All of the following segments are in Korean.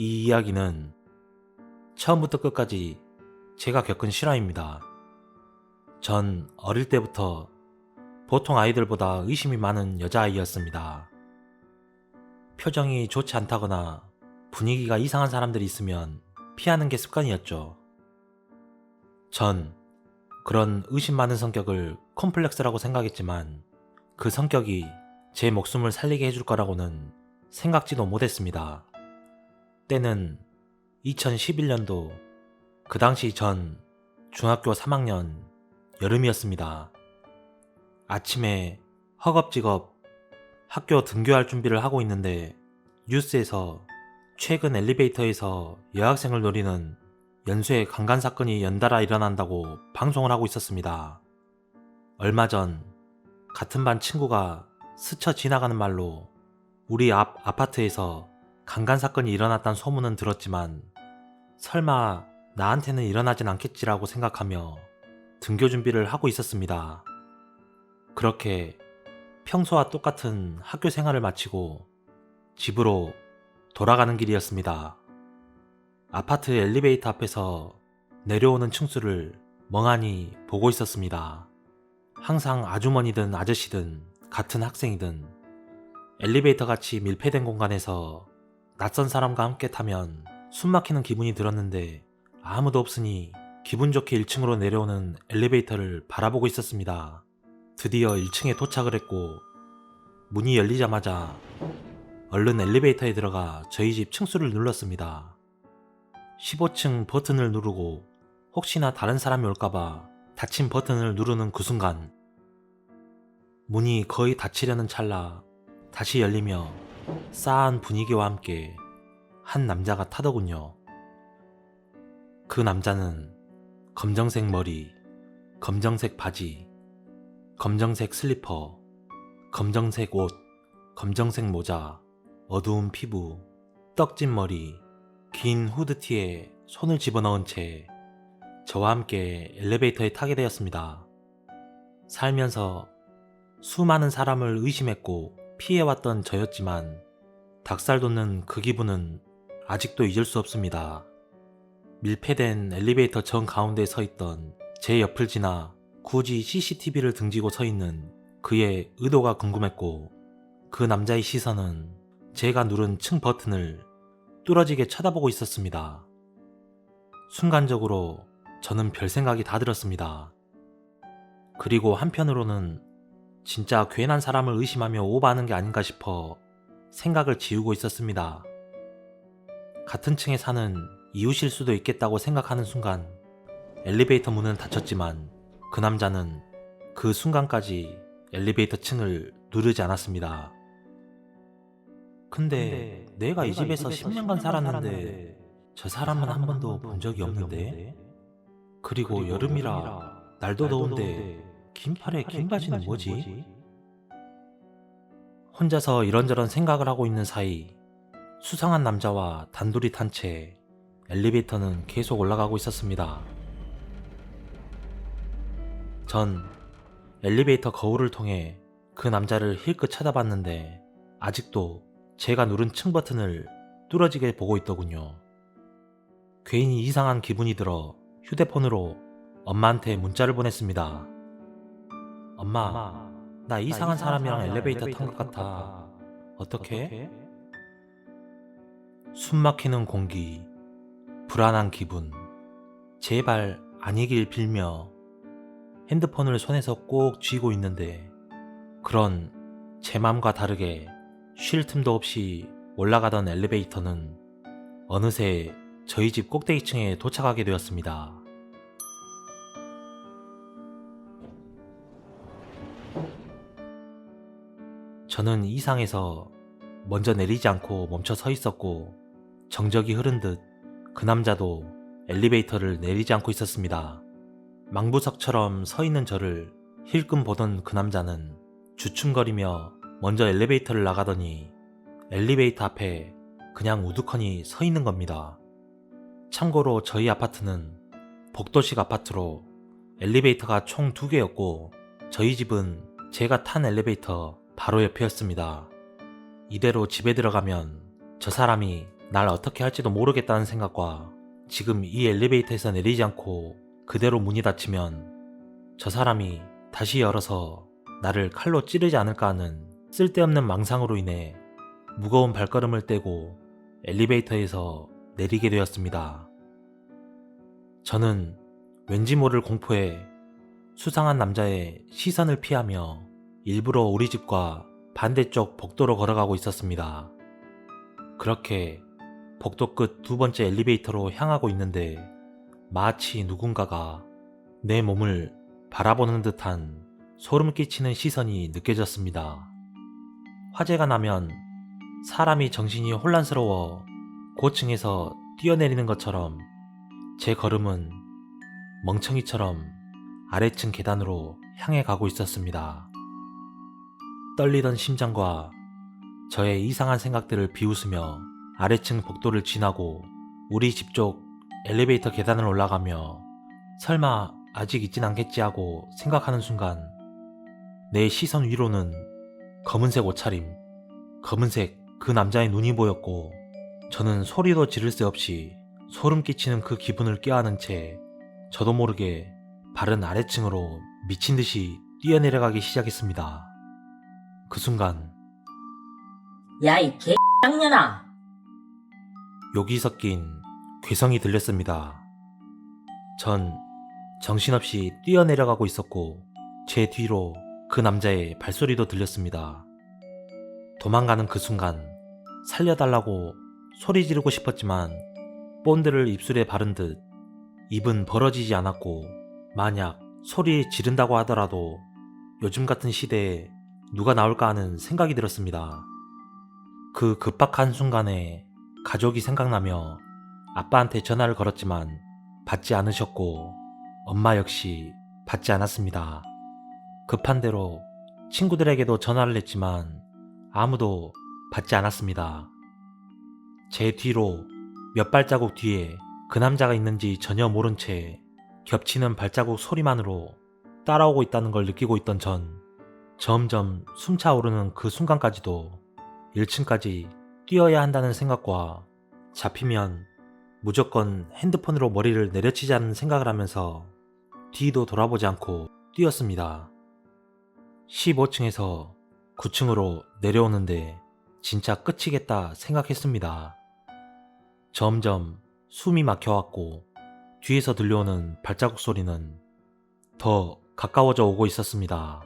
이 이야기는 처음부터 끝까지 제가 겪은 실화입니다. 전 어릴 때부터 보통 아이들보다 의심이 많은 여자아이였습니다. 표정이 좋지 않다거나 분위기가 이상한 사람들이 있으면 피하는 게 습관이었죠. 전 그런 의심 많은 성격을 콤플렉스라고 생각했지만 그 성격이 제 목숨을 살리게 해줄 거라고는 생각지도 못했습니다. 때는 2011년도, 그 당시 전 중학교 3학년 여름이었습니다. 아침에 허겁지겁 학교 등교할 준비를 하고 있는데 뉴스에서 최근 엘리베이터에서 여학생을 노리는 연쇄 강간 사건이 연달아 일어난다고 방송을 하고 있었습니다. 얼마 전 같은 반 친구가 스쳐 지나가는 말로 우리 앞 아파트에서 강간 사건이 일어났다는 소문은 들었지만 설마 나한테는 일어나진 않겠지라고 생각하며 등교 준비를 하고 있었습니다. 그렇게 평소와 똑같은 학교 생활을 마치고 집으로 돌아가는 길이었습니다. 아파트 엘리베이터 앞에서 내려오는 층수를 멍하니 보고 있었습니다. 항상 아주머니든 아저씨든 같은 학생이든 엘리베이터 같이 밀폐된 공간에서 낯선 사람과 함께 타면 숨막히는 기분이 들었는데 아무도 없으니 기분 좋게 1층으로 내려오는 엘리베이터를 바라보고 있었습니다. 드디어 1층에 도착을 했고 문이 열리자마자 얼른 엘리베이터에 들어가 저희 집 층수를 눌렀습니다. 15층 버튼을 누르고 혹시나 다른 사람이 올까봐 닫힌 버튼을 누르는 그 순간 문이 거의 닫히려는 찰나 다시 열리며 싸한 분위기와 함께 한 남자가 타더군요. 그 남자는 검정색 머리, 검정색 바지, 검정색 슬리퍼, 검정색 옷, 검정색 모자, 어두운 피부, 떡진 머리, 긴 후드티에 손을 집어넣은 채 저와 함께 엘리베이터에 타게 되었습니다. 살면서 수많은 사람을 의심했고 피해왔던 저였지만 닭살 돋는 그 기분은 아직도 잊을 수 없습니다. 밀폐된 엘리베이터 정 가운데에 서 있던 제 옆을 지나 굳이 CCTV를 등지고 서 있는 그의 의도가 궁금했고 그 남자의 시선은 제가 누른 층 버튼을 뚫어지게 쳐다보고 있었습니다. 순간적으로 저는 별 생각이 다 들었습니다. 그리고 한편으로는 진짜 괜한 사람을 의심하며 오버하는 게 아닌가 싶어 생각을 지우고 있었습니다. 같은 층에 사는 이웃일 수도 있겠다고 생각하는 순간 엘리베이터 문은 닫혔지만 그 남자는 그 순간까지 엘리베이터 층을 누르지 않았습니다. 근데 내가 이 집에서 10년간 살았는데 저 사람은 한 번도 본 적이 없는데? 그리고 여름이라 날도 더운데 긴팔에 긴 바지는 뭐지? 혼자서 이런저런 생각을 하고 있는 사이 수상한 남자와 단둘이 탄 채 엘리베이터는 계속 올라가고 있었습니다. 전 엘리베이터 거울을 통해 그 남자를 힐끗 쳐다봤는데 아직도 제가 누른 층 버튼을 뚫어지게 보고 있더군요. 괜히 이상한 기분이 들어 휴대폰으로 엄마한테 문자를 보냈습니다. 엄마, 나 이상한 사람이랑 엘리베이터 탄 것 같아. 어떡해? 숨막히는 공기, 불안한 기분, 제발 아니길 빌며 핸드폰을 손에서 꼭 쥐고 있는데 그런 제 맘과 다르게 쉴 틈도 없이 올라가던 엘리베이터는 어느새 저희 집 꼭대기층에 도착하게 되었습니다. 저는 이상해서 먼저 내리지 않고 멈춰 서 있었고 정적이 흐른 듯 그 남자도 엘리베이터를 내리지 않고 있었습니다. 망부석처럼 서 있는 저를 힐끔 보던 그 남자는 주춤거리며 먼저 엘리베이터를 나가더니 엘리베이터 앞에 그냥 우두커니 서 있는 겁니다. 참고로 저희 아파트는 복도식 아파트로 엘리베이터가 총 2개였고 저희 집은 제가 탄 엘리베이터 바로 옆이었습니다. 이대로 집에 들어가면 저 사람이 날 어떻게 할지도 모르겠다는 생각과 지금 이 엘리베이터에서 내리지 않고 그대로 문이 닫히면 저 사람이 다시 열어서 나를 칼로 찌르지 않을까 하는 쓸데없는 망상으로 인해 무거운 발걸음을 떼고 엘리베이터에서 내리게 되었습니다. 저는 왠지 모를 공포에 수상한 남자의 시선을 피하며 일부러 우리 집과 반대쪽 복도로 걸어가고 있었습니다. 그렇게 복도 끝 두 번째 엘리베이터로 향하고 있는데 마치 누군가가 내 몸을 바라보는 듯한 소름 끼치는 시선이 느껴졌습니다. 화재가 나면 사람이 정신이 혼란스러워 고층에서 뛰어내리는 것처럼 제 걸음은 멍청이처럼 아래층 계단으로 향해 가고 있었습니다. 떨리던 심장과 저의 이상한 생각들을 비웃으며 아래층 복도를 지나고 우리 집 쪽 엘리베이터 계단을 올라가며 설마 아직 있진 않겠지 하고 생각하는 순간 내 시선 위로는 검은색 옷차림, 검은색 그 남자의 눈이 보였고 저는 소리도 지를 새 없이 소름 끼치는 그 기분을 껴안은 채 저도 모르게 발은 아래층으로 미친 듯이 뛰어내려가기 시작했습니다. 그 순간 야, 이 개X년아! 욕이 섞인 괴성이 들렸습니다. 전 정신없이 뛰어내려가고 있었고 제 뒤로 그 남자의 발소리도 들렸습니다. 도망가는 그 순간 살려달라고 소리 지르고 싶었지만 본드를 입술에 바른 듯 입은 벌어지지 않았고 만약 소리 지른다고 하더라도 요즘 같은 시대에 누가 나올까 하는 생각이 들었습니다. 그 급박한 순간에 가족이 생각나며 아빠한테 전화를 걸었지만 받지 않으셨고 엄마 역시 받지 않았습니다. 급한 대로 친구들에게도 전화를 했지만 아무도 받지 않았습니다. 제 뒤로 몇 발자국 뒤에 그 남자가 있는지 전혀 모른 채 겹치는 발자국 소리만으로 따라오고 있다는 걸 느끼고 있던 전 점점 숨차오르는 그 순간까지도 1층까지 뛰어야 한다는 생각과 잡히면 무조건 핸드폰으로 머리를 내려치자는 생각을 하면서 뒤도 돌아보지 않고 뛰었습니다. 15층에서 9층으로 내려오는데 진짜 끝이겠다 생각했습니다. 점점 숨이 막혀왔고 뒤에서 들려오는 발자국 소리는 더 가까워져 오고 있었습니다.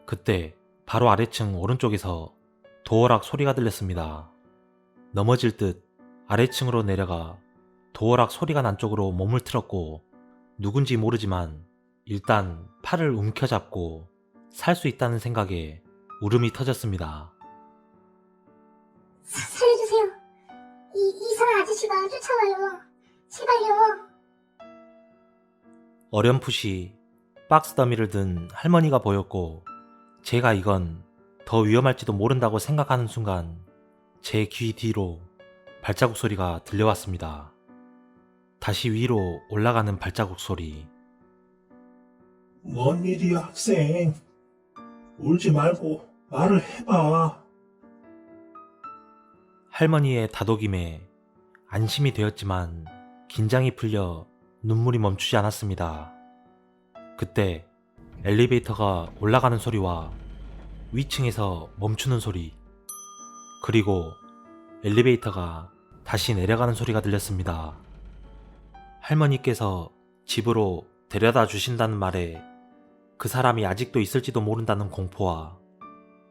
그때 바로 아래층 오른쪽에서 도어락 소리가 들렸습니다. 넘어질 듯 아래층으로 내려가 도어락 소리가 난 쪽으로 몸을 틀었고 누군지 모르지만 일단 팔을 움켜잡고 살 수 있다는 생각에 울음이 터졌습니다. 살려주세요. 이상한 아저씨가 쫓아와요. 제발요. 어렴풋이 박스 더미를 든 할머니가 보였고 제가 이건 더 위험할지도 모른다고 생각하는 순간 제 귀 뒤로 발자국 소리가 들려왔습니다. 다시 위로 올라가는 발자국 소리. 뭔 일이야, 학생? 울지 말고 말을 해봐. 할머니의 다독임에 안심이 되었지만 긴장이 풀려 눈물이 멈추지 않았습니다. 그때 엘리베이터가 올라가는 소리와 위층에서 멈추는 소리, 그리고 엘리베이터가 다시 내려가는 소리가 들렸습니다. 할머니께서 집으로 데려다 주신다는 말에 그 사람이 아직도 있을지도 모른다는 공포와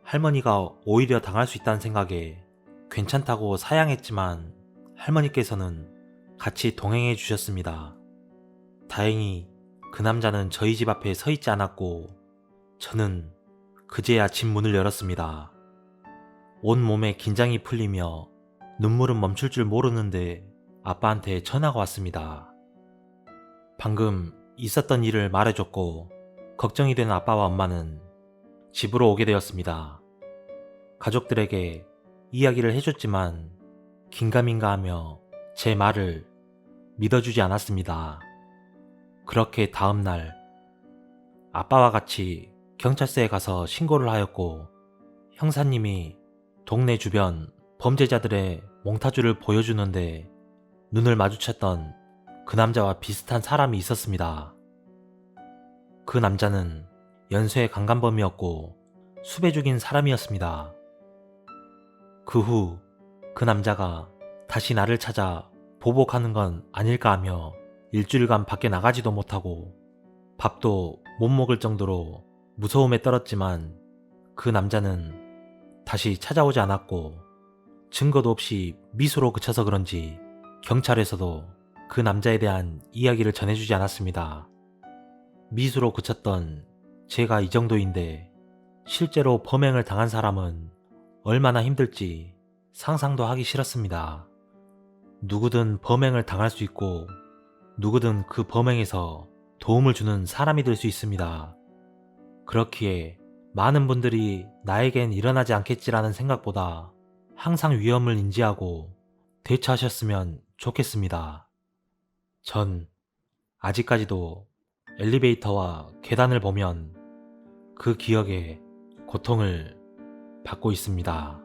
할머니가 오히려 당할 수 있다는 생각에 괜찮다고 사양했지만 할머니께서는 같이 동행해 주셨습니다. 다행히 그 남자는 저희 집 앞에 서 있지 않았고 저는 그제야 집 문을 열었습니다. 온 몸에 긴장이 풀리며 눈물은 멈출 줄 모르는데 아빠한테 전화가 왔습니다. 방금 있었던 일을 말해줬고 걱정이 되는 아빠와 엄마는 집으로 오게 되었습니다. 가족들에게 이야기를 해줬지만 긴가민가 하며 제 말을 믿어주지 않았습니다. 그렇게 다음날 아빠와 같이 경찰서에 가서 신고를 하였고 형사님이 동네 주변 범죄자들의 몽타주를 보여주는데 눈을 마주쳤던 그 남자와 비슷한 사람이 있었습니다. 그 남자는 연쇄 강간범이었고 수배 중인 사람이었습니다. 그 후 그 남자가 다시 나를 찾아 보복하는 건 아닐까 하며 일주일간 밖에 나가지도 못하고 밥도 못 먹을 정도로 무서움에 떨었지만 그 남자는 다시 찾아오지 않았고 증거도 없이 미수로 그쳐서 그런지 경찰에서도 그 남자에 대한 이야기를 전해주지 않았습니다. 미수로 그쳤던 제가 이 정도인데 실제로 범행을 당한 사람은 얼마나 힘들지 상상도 하기 싫었습니다. 누구든 범행을 당할 수 있고 누구든 그 범행에서 도움을 주는 사람이 될 수 있습니다. 그렇기에 많은 분들이 나에겐 일어나지 않겠지라는 생각보다 항상 위험을 인지하고 대처하셨으면 좋겠습니다. 전 아직까지도 엘리베이터와 계단을 보면 그 기억에 고통을 받고 있습니다.